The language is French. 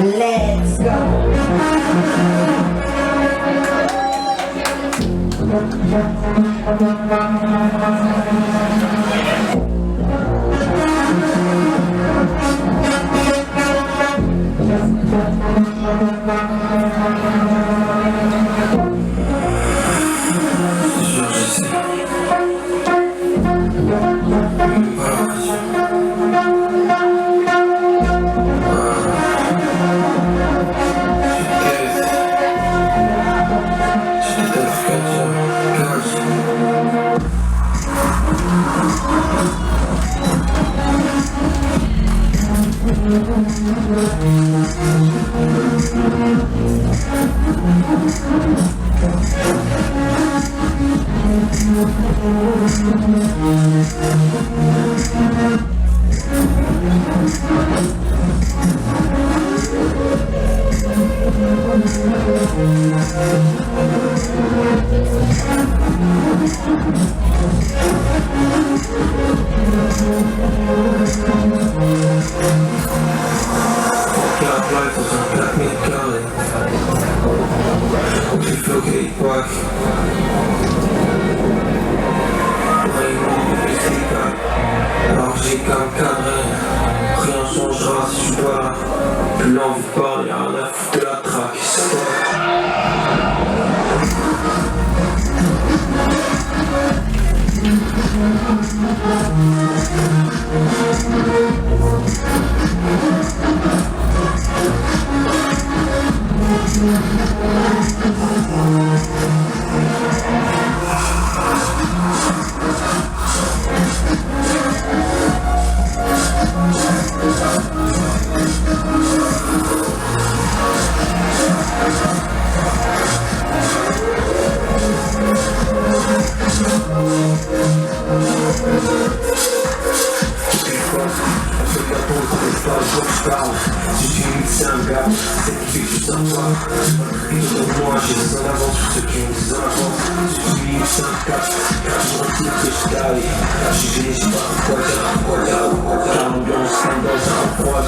Let's go. Rien changera si je dois là. Plus l'envie de parler, rien à foutre de la traque. Si je suis c'est un gars, c'est que tu fais tout savoir. Et pour moi, j'ai des en avance sur ceux qui ont des en avance. Si je suis c'est un cap, car je retire que je taille. J'ai pas quoi dire, car l'ambiance dans un froid.